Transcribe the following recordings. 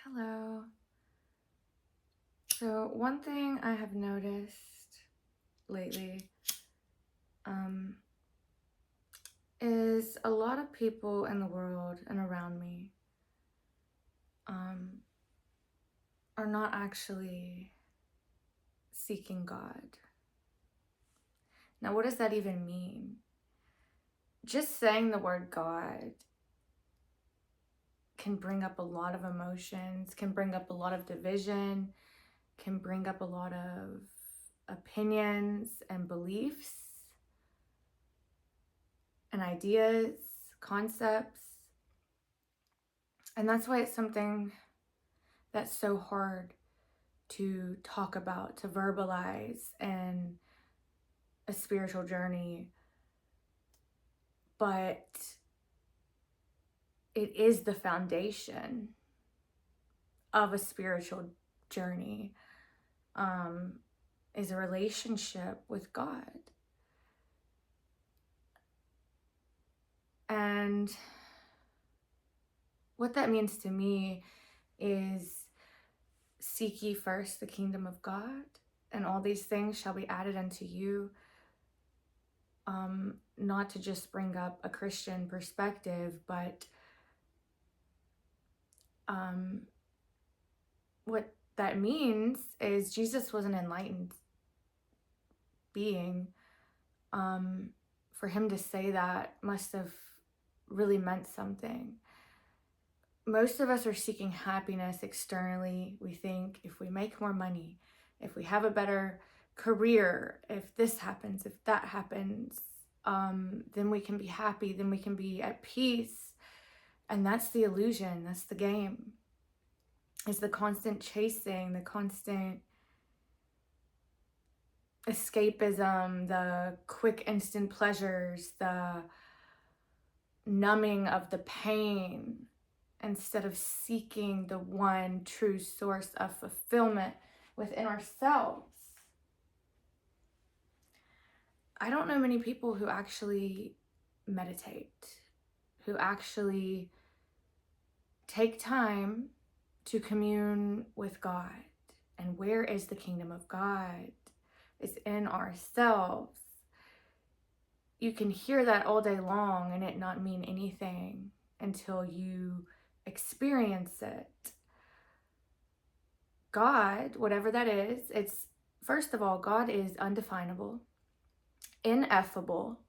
Hello. So, one thing I have noticed lately um, is a lot of people in the world and around me um, are not actually seeking God. Now, what does that even mean? Just saying the word God can bring up a lot of emotions, can bring up a lot of division, can bring up a lot of opinions and beliefs and ideas, concepts. And that's why it's something that's so hard to talk about, to verbalize in a spiritual journey. But it is the foundation of a spiritual journey, is a relationship with God. And what that means to me is seek ye first the kingdom of God, and all these things shall be added unto you. Not to just bring up a Christian perspective, but what that means is Jesus was an enlightened being. For him to say that must have really meant something. Most of us are seeking happiness externally. We think if we make more money, if we have a better career, if this happens, if that happens, then we can be happy, then we can be at peace. And that's the illusion, that's the game. It's the constant chasing, the constant escapism, the quick instant pleasures, the numbing of the pain, instead of seeking the one true source of fulfillment within ourselves. I don't know many people who actually meditate, who actually take time to commune with God. And where is the kingdom of God? It's in ourselves. You can hear that all day long and it not mean anything until you experience it. God, whatever that is, it's first of all, God is undefinable, ineffable,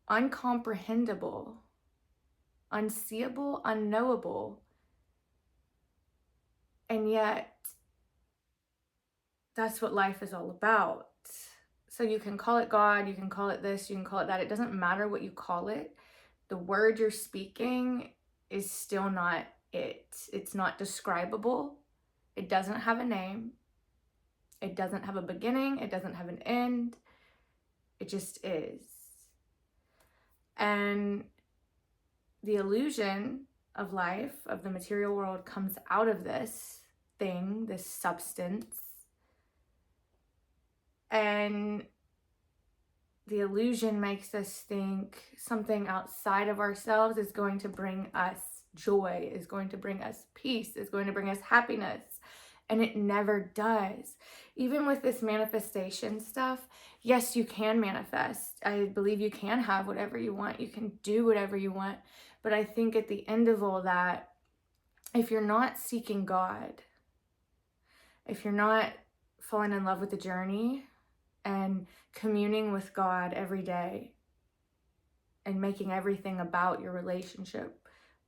uncomprehendable, unseeable, unknowable. And yet, that's what life is all about. So you can call it God, you can call it this, you can call it that. It doesn't matter what you call it. The word you're speaking is still not it. It's not describable. It doesn't have a name. It doesn't have a beginning. It doesn't have an end. It just is. And the illusion of life, of the material world, comes out of this thing, this substance. And the illusion makes us think something outside of ourselves is going to bring us joy, is going to bring us peace, is going to bring us happiness. And it never does. Even with this manifestation stuff, yes, you can manifest. I believe you can have whatever you want. You can do whatever you want. But I think at the end of all that, if you're not seeking God, if you're not falling in love with the journey and communing with God every day and making everything about your relationship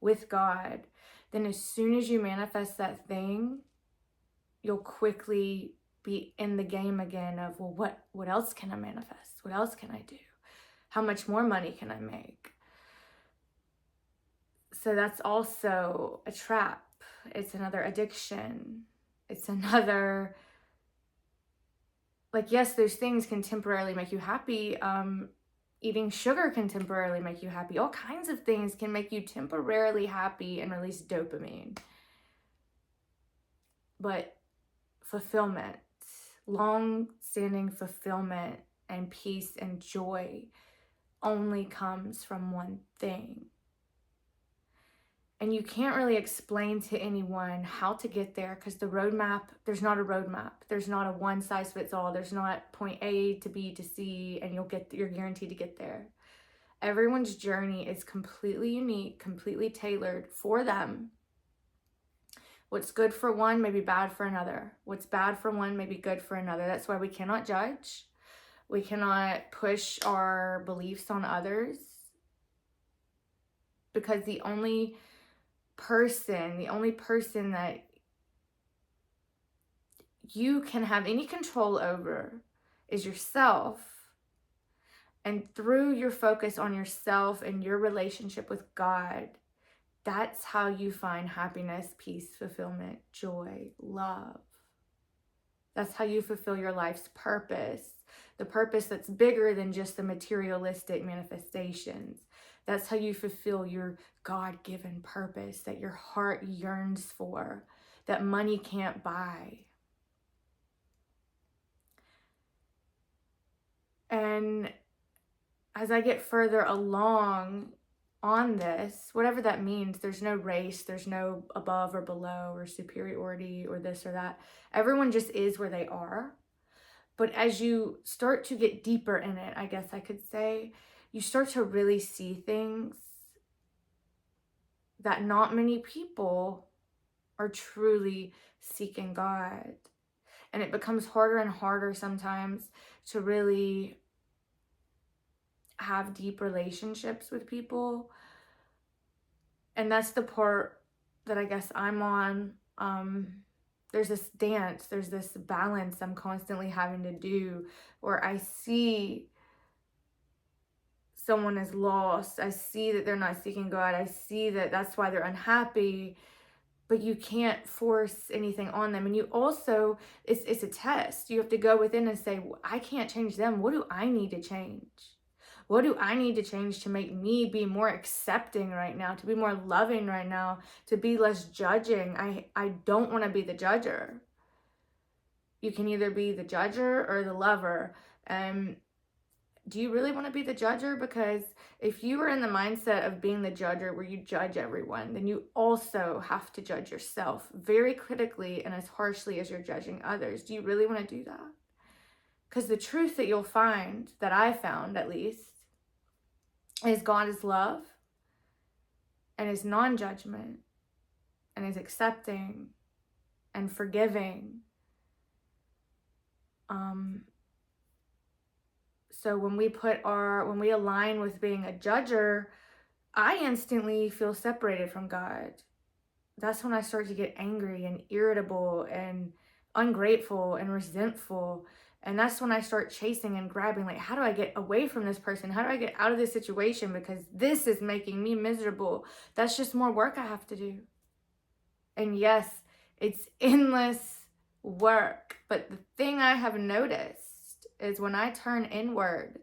with God, then as soon as you manifest that thing, you'll quickly be in the game again of, well, what else can I manifest? What else can I do? How much more money can I make? So that's also a trap. It's another addiction. It's another, like, yes, those things can temporarily make you happy. Eating sugar can temporarily make you happy. All kinds of things can make you temporarily happy and release dopamine. But fulfillment, long-standing fulfillment and peace and joy only comes from one thing. And you can't really explain to anyone how to get there, because the roadmap, there's not a roadmap. There's not a one size fits all. There's not point A to B to C and you're guaranteed to get there. Everyone's journey is completely unique, completely tailored for them. What's good for one may be bad for another. What's bad for one may be good for another. That's why we cannot judge. We cannot push our beliefs on others, because the only person that you can have any control over is yourself. And through your focus on yourself and your relationship with God, that's how you find happiness, peace, fulfillment, joy, love. That's how you fulfill your life's purpose, the purpose that's bigger than just the materialistic manifestations. That's how you fulfill your God-given purpose that your heart yearns for, that money can't buy. And as I get further along on this, whatever that means, there's no race, there's no above or below or superiority or this or that. Everyone just is where they are. But as you start to get deeper in it, I guess I could say, you start to really see things that not many people are truly seeking God. And it becomes harder and harder sometimes to really have deep relationships with people. And that's the part that I guess I'm on. There's this dance, there's this balance I'm constantly having to do, where I see someone is lost. I see that they're not seeking God. I see that that's why they're unhappy, but you can't force anything on them. And you also, it's a test. You have to go within and say, I can't change them. What do I need to change? What do I need to change to make me be more accepting right now, to be more loving right now, to be less judging? I don't want to be the judger. You can either be the judger or the lover. Do you really want to be the judger? Because if you are in the mindset of being the judger where you judge everyone, then you also have to judge yourself very critically and as harshly as you're judging others. Do you really want to do that? Because the truth that you'll find, that I found at least, is God is love and is non-judgment and is accepting and forgiving. So when we align with being a judger, I instantly feel separated from God. That's when I start to get angry and irritable and ungrateful and resentful. And that's when I start chasing and grabbing, like, how do I get away from this person? How do I get out of this situation? Because this is making me miserable. That's just more work I have to do. And yes, it's endless work. But the thing I have noticed is when I turn inward,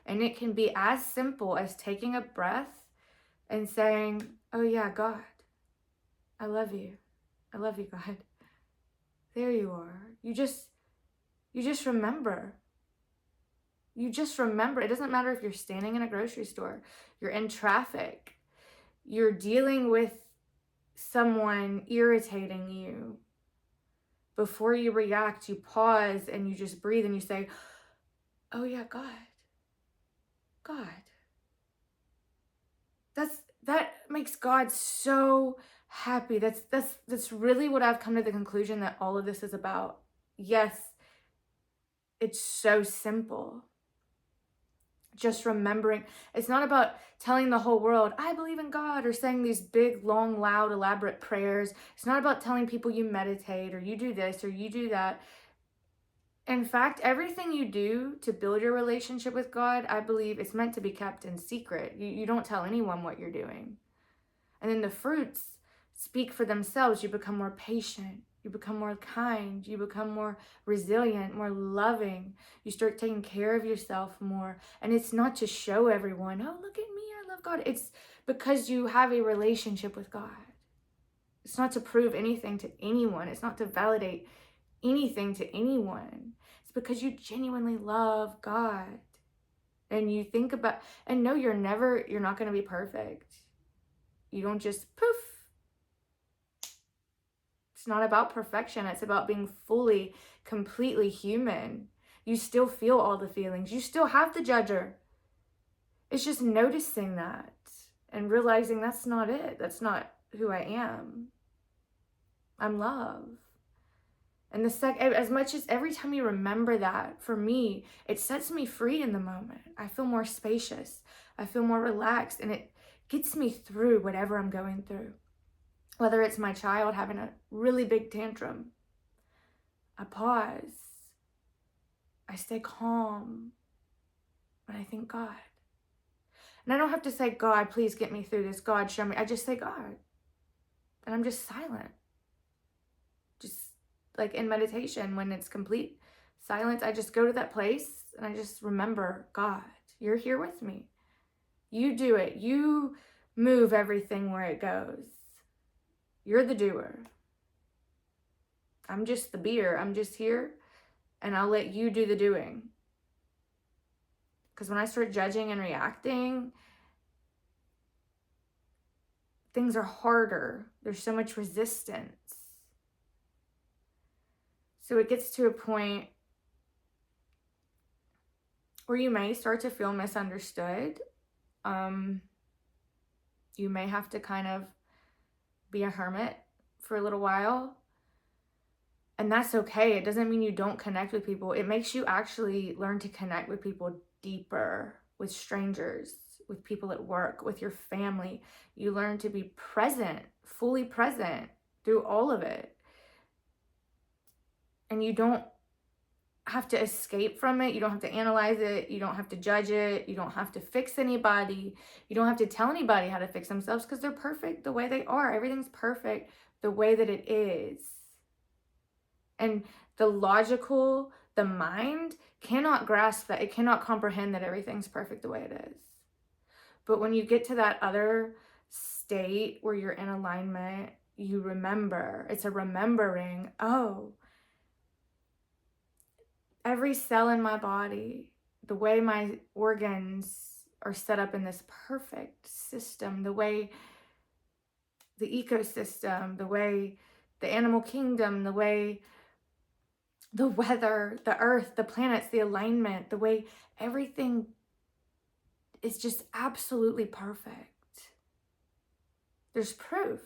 and it can be as simple as taking a breath and saying, oh yeah, God, I love you. I love you, God. There you are. You just remember. You just remember. It doesn't matter if you're standing in a grocery store, you're in traffic, you're dealing with someone irritating you. Before you react, you pause and you just breathe and you say, oh yeah, God. That makes God so happy. That's really what I've come to the conclusion that all of this is about. Yes, it's so simple. Just remembering. It's not about telling the whole world, I believe in God, or saying these big, long, loud, elaborate prayers. It's not about telling people you meditate or you do this or you do that. In fact, everything you do to build your relationship with God, I believe it's meant to be kept in secret. You don't tell anyone what you're doing. And then the fruits speak for themselves. You become more patient. You become more kind. You become more resilient, more loving. You start taking care of yourself more. And it's not to show everyone, oh, look at me, I love God. It's because you have a relationship with God. It's not to prove anything to anyone. It's not to validate anything to anyone. It's because you genuinely love God. And you think about, and no, you're not going to be perfect. You don't just poof, It's not about perfection. It's about being fully, completely human. You still feel all the feelings. You still have the judger. It's just noticing that and realizing that's not it. That's not who I am. I'm love. And as much as every time you remember that, for me, it sets me free in the moment. I feel more spacious. I feel more relaxed, and it gets me through whatever I'm going through. Whether it's my child having a really big tantrum, I pause. I stay calm. And I thank God. And I don't have to say, God, please get me through this. God, show me. I just say, God. And I'm just silent. Just like in meditation, when it's complete silence, I just go to that place and I just remember, God, you're here with me. You do it. You move everything where it goes. You're the doer. I'm just the beer. I'm just here, and I'll let you do the doing. Because when I start judging and reacting, things are harder. There's so much resistance. So it gets to a point where you may start to feel misunderstood. You may have to kind of be a hermit for a little while. And that's okay. It doesn't mean you don't connect with people. It makes you actually learn to connect with people deeper, with strangers, with people at work, with your family. You learn to be present, fully present through all of it. And you don't have to escape from it. You don't have to analyze it. You don't have to judge it. You don't have to fix anybody. You don't have to tell anybody how to fix themselves, because they're perfect the way they are. Everything's perfect the way that it is. And the mind cannot grasp that. It cannot comprehend that everything's perfect the way it is. But when you get to that other state where you're in alignment, you remember. It's a remembering, oh, every cell in my body, the way my organs are set up in this perfect system, the way the ecosystem, the way the animal kingdom, the way the weather, the earth, the planets, the alignment, the way everything is just absolutely perfect. There's proof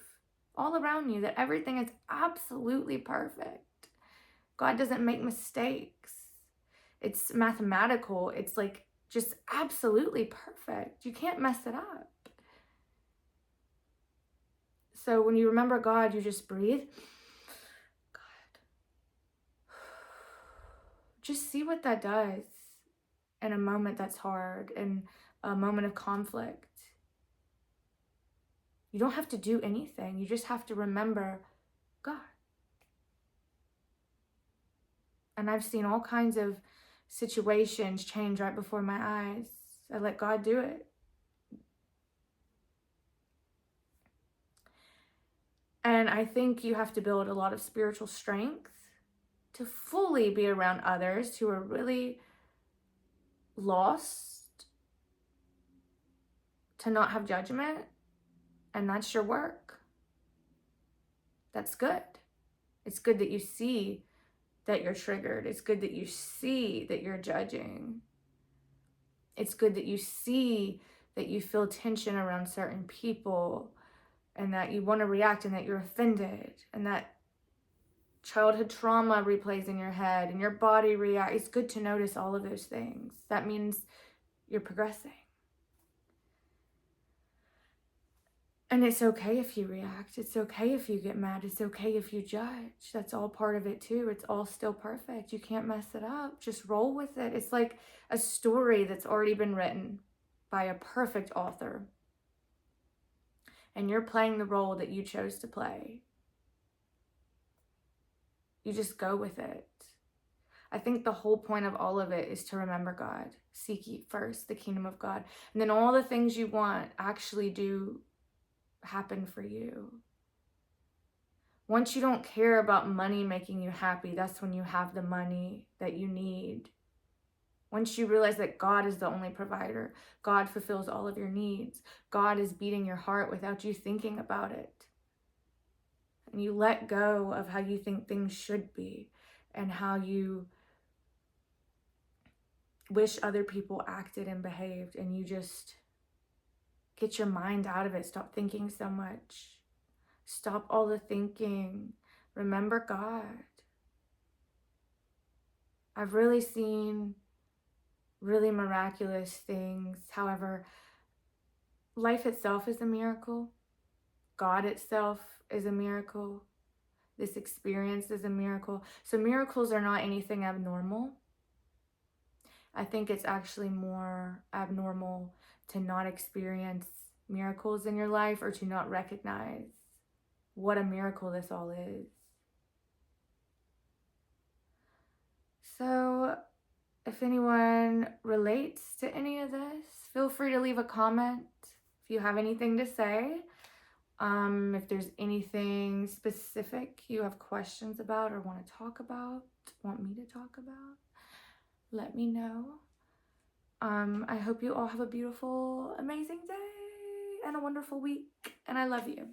all around you that everything is absolutely perfect. God doesn't make mistakes. It's mathematical. It's like just absolutely perfect. You can't mess it up. So when you remember God, you just breathe. God. Just see what that does in a moment that's hard, in a moment of conflict. You don't have to do anything. You just have to remember God. And I've seen all kinds of situations change right before my eyes. I let God do it. And I think you have to build a lot of spiritual strength to fully be around others who are really lost, to not have judgment. And that's your work. That's good. It's good that you see that you're triggered. It's good that you see that you're judging. It's good that you see that you feel tension around certain people, and that you want to react, and that you're offended, and that childhood trauma replays in your head and your body reacts. It's good to notice all of those things. That means you're progressing. And it's okay if you react. It's okay if you get mad. It's okay if you judge. That's all part of it too. It's all still perfect. You can't mess it up. Just roll with it. It's like a story that's already been written by a perfect author. And you're playing the role that you chose to play. You just go with it. I think the whole point of all of it is to remember God. Seek ye first the kingdom of God. And then all the things you want actually do happen for you. Once you don't care about money making you happy, that's when you have the money that you need. Once you realize that God is the only provider, God fulfills all of your needs. God is beating your heart without you thinking about it. And and you let go of how you think things should be and how you wish other people acted and behaved, and you just get your mind out of it. Stop thinking so much. Stop all the thinking. Remember God. I've really seen really miraculous things. However, life itself is a miracle. God itself is a miracle. This experience is a miracle. So miracles are not anything abnormal. I think it's actually more abnormal to not experience miracles in your life or to not recognize what a miracle this all is. So if anyone relates to any of this, feel free to leave a comment if you have anything to say. If there's anything specific you have questions about or want to talk about, want me to talk about, let me know. I hope you all have a beautiful, amazing day and a wonderful week, and I love you.